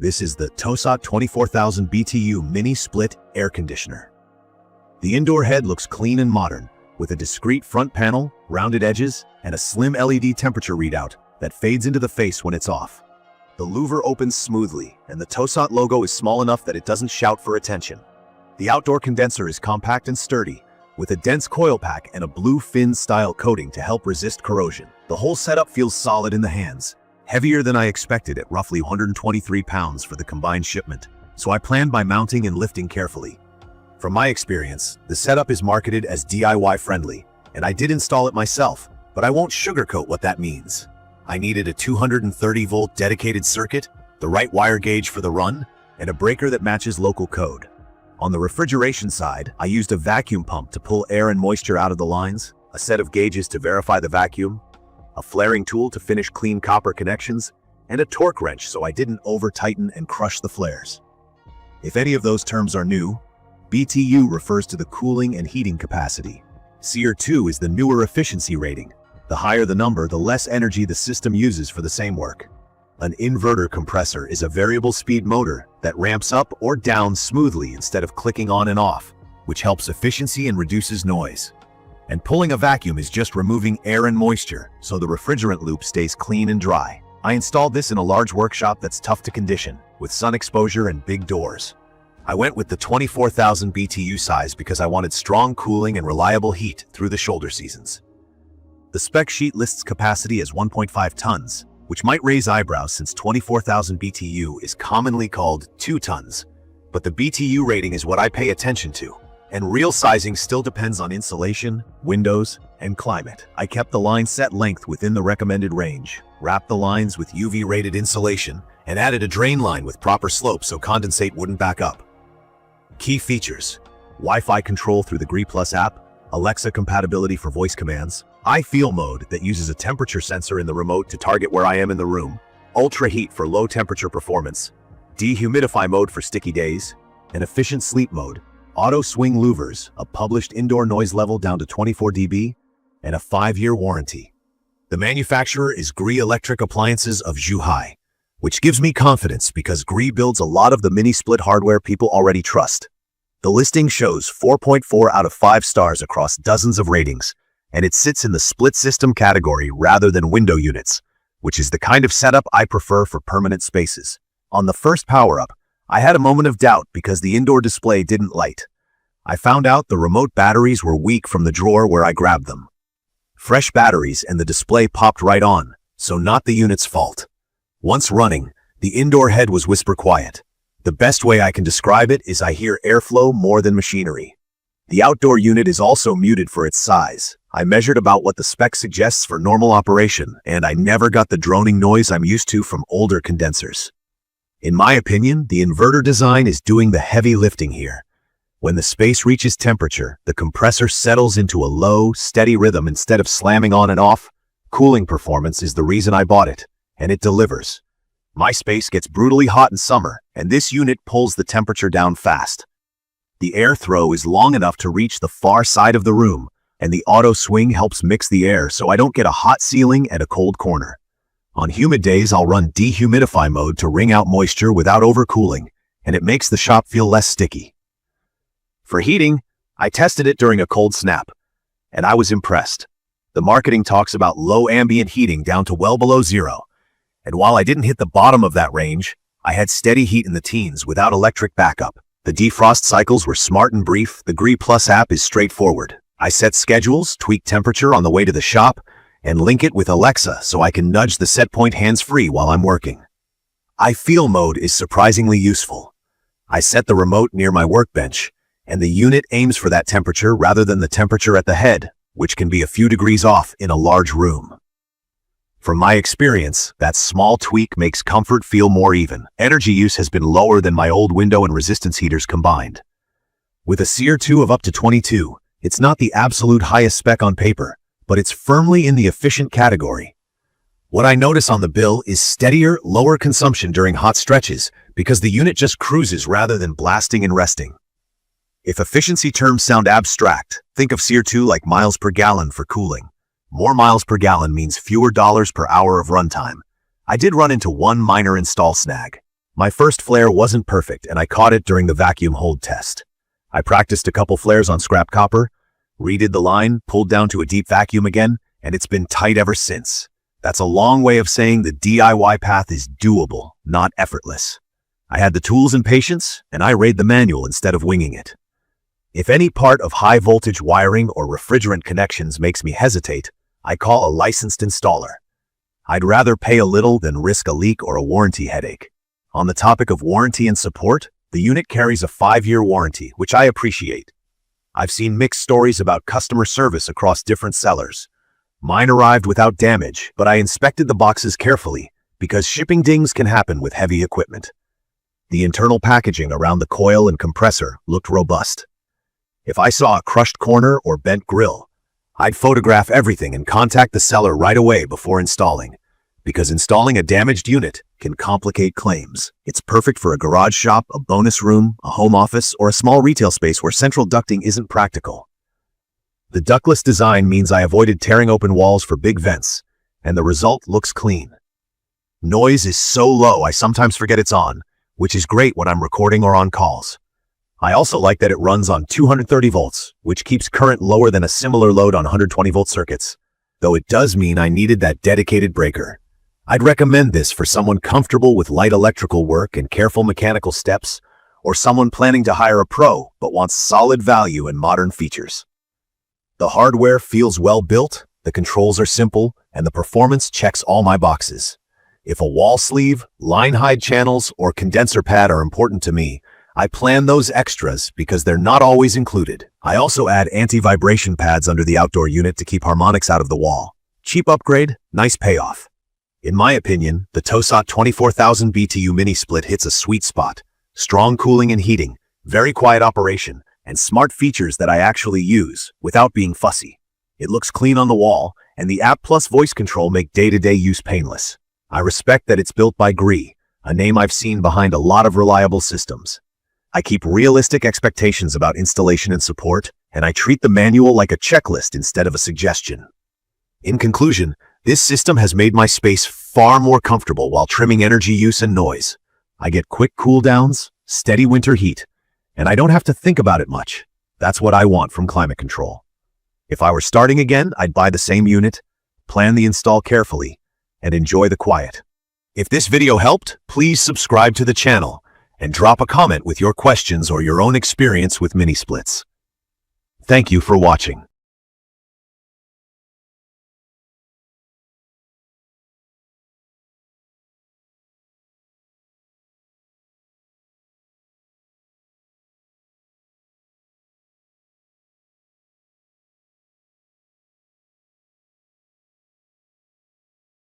This is the TOSOT 24,000 BTU mini split air conditioner. The indoor head looks clean and modern, with a discreet front panel, rounded edges, and a slim LED temperature readout that fades into the face when it's off. The louver opens smoothly, and the TOSOT logo is small enough that it doesn't shout for attention. The outdoor condenser is compact and sturdy, with a dense coil pack and a blue fin-style coating to help resist corrosion. The whole setup feels solid in the hands, heavier than I expected at roughly 123 pounds for the combined shipment, so I planned my mounting and lifting carefully. From my experience, the setup is marketed as DIY friendly, and I did install it myself, but I won't sugarcoat what that means. I needed a 230-volt dedicated circuit, the right wire gauge for the run, and a breaker that matches local code. On the refrigeration side, I used a vacuum pump to pull air and moisture out of the lines, a set of gauges to verify the vacuum, a flaring tool to finish clean copper connections, and a torque wrench so I didn't over-tighten and crush the flares. If any of those terms are new, BTU refers to the cooling and heating capacity. SEER2 is the newer efficiency rating. The higher the number, the less energy the system uses for the same work. An inverter compressor is a variable speed motor that ramps up or down smoothly instead of clicking on and off, which helps efficiency and reduces noise. And pulling a vacuum is just removing air and moisture, so the refrigerant loop stays clean and dry. I installed this in a large workshop that's tough to condition, with sun exposure and big doors. I went with the 24,000 BTU size because I wanted strong cooling and reliable heat through the shoulder seasons. The spec sheet lists capacity as 1.5 tons, which might raise eyebrows since 24,000 BTU is commonly called 2 tons. But the BTU rating is what I pay attention to, and real sizing still depends on insulation, windows, and climate. I kept the line set length within the recommended range, wrapped the lines with UV-rated insulation, and added a drain line with proper slope so condensate wouldn't back up. Key features: Wi-Fi control through the Gree Plus app, Alexa compatibility for voice commands, I-Feel mode that uses a temperature sensor in the remote to target where I am in the room, ultra heat for low temperature performance, dehumidify mode for sticky days, an efficient sleep mode, auto swing louvers, a published indoor noise level down to 24 dB, and a 5-year warranty. The manufacturer is Gree Electric Appliances of Zhuhai, which gives me confidence because Gree builds a lot of the mini-split hardware people already trust. The listing shows 4.4 out of 5 stars across dozens of ratings, and it sits in the split system category rather than window units, which is the kind of setup I prefer for permanent spaces. On the first power-up, I had a moment of doubt because the indoor display didn't light. I found out the remote batteries were weak from the drawer where I grabbed them. Fresh batteries and the display popped right on, so not the unit's fault. Once running, the indoor head was whisper quiet. The best way I can describe it is I hear airflow more than machinery. The outdoor unit is also muted for its size. I measured about what the spec suggests for normal operation, and I never got the droning noise I'm used to from older condensers. In my opinion, the inverter design is doing the heavy lifting here. When the space reaches temperature, the compressor settles into a low, steady rhythm instead of slamming on and off. Cooling performance is the reason I bought it, and it delivers. My space gets brutally hot in summer, and this unit pulls the temperature down fast. The air throw is long enough to reach the far side of the room, and the auto swing helps mix the air so I don't get a hot ceiling and a cold corner. On humid days, I'll run dehumidify mode to wring out moisture without overcooling, and it makes the shop feel less sticky. For heating, I tested it during a cold snap, and I was impressed. The marketing talks about low ambient heating down to well below 0, and while I didn't hit the bottom of that range, I had steady heat in the teens without electric backup. The defrost cycles were smart and brief. The Gree Plus app is straightforward. I set schedules, tweak temperature on the way to the shop, and link it with Alexa so I can nudge the set point hands-free while I'm working. I-Feel mode is surprisingly useful. I set the remote near my workbench, and the unit aims for that temperature rather than the temperature at the head, which can be a few degrees off in a large room. From my experience, that small tweak makes comfort feel more even. Energy use has been lower than my old window and resistance heaters combined. With a SEER2 of up to 22, it's not the absolute highest spec on paper, but it's firmly in the efficient category. What I notice on the bill is steadier, lower consumption during hot stretches because the unit just cruises rather than blasting and resting. If efficiency terms sound abstract, think of SEER2 like miles per gallon for cooling. More miles per gallon means fewer dollars per hour of runtime. I did run into one minor install snag. My first flare wasn't perfect, and I caught it during the vacuum hold test. I practiced a couple flares on scrap copper, redid the line, pulled down to a deep vacuum again, and it's been tight ever since. That's a long way of saying the DIY path is doable, not effortless. I had the tools and patience, and I read the manual instead of winging it. If any part of high voltage wiring or refrigerant connections makes me hesitate, I call a licensed installer. I'd rather pay a little than risk a leak or a warranty headache. On the topic of warranty and support, the unit carries a 5-year warranty, which I appreciate. I've seen mixed stories about customer service across different sellers. Mine arrived without damage, but I inspected the boxes carefully because shipping dings can happen with heavy equipment. The internal packaging around the coil and compressor looked robust. If I saw a crushed corner or bent grill, I'd photograph everything and contact the seller right away before installing, because installing a damaged unit can complicate claims. It's perfect for a garage shop, a bonus room, a home office, or a small retail space where central ducting isn't practical. The ductless design means I avoided tearing open walls for big vents, and the result looks clean. Noise is so low I sometimes forget it's on, which is great when I'm recording or on calls. I also like that it runs on 230 volts, which keeps current lower than a similar load on 120 volt circuits, though it does mean I needed that dedicated breaker. I'd recommend this for someone comfortable with light electrical work and careful mechanical steps, or someone planning to hire a pro but wants solid value and modern features. The hardware feels well built, the controls are simple, and the performance checks all my boxes. If a wall sleeve, line hide channels, or condenser pad are important to me, I plan those extras because they're not always included. I also add anti-vibration pads under the outdoor unit to keep harmonics out of the wall. Cheap upgrade, nice payoff. In my opinion, the TOSOT 24,000 BTU mini split hits a sweet spot. Strong cooling and heating, very quiet operation, and smart features that I actually use without being fussy. It looks clean on the wall, and the app plus voice control make day-to-day use painless. I respect that it's built by Gree, a name I've seen behind a lot of reliable systems. I keep realistic expectations about installation and support, and I treat the manual like a checklist instead of a suggestion. In conclusion, this system has made my space far more comfortable while trimming energy use and noise. I get quick cool downs, steady winter heat, and I don't have to think about it much. That's what I want from climate control. If I were starting again, I'd buy the same unit, plan the install carefully, and enjoy the quiet. If this video helped, please subscribe to the channel and drop a comment with your questions or your own experience with mini splits. Thank you for watching.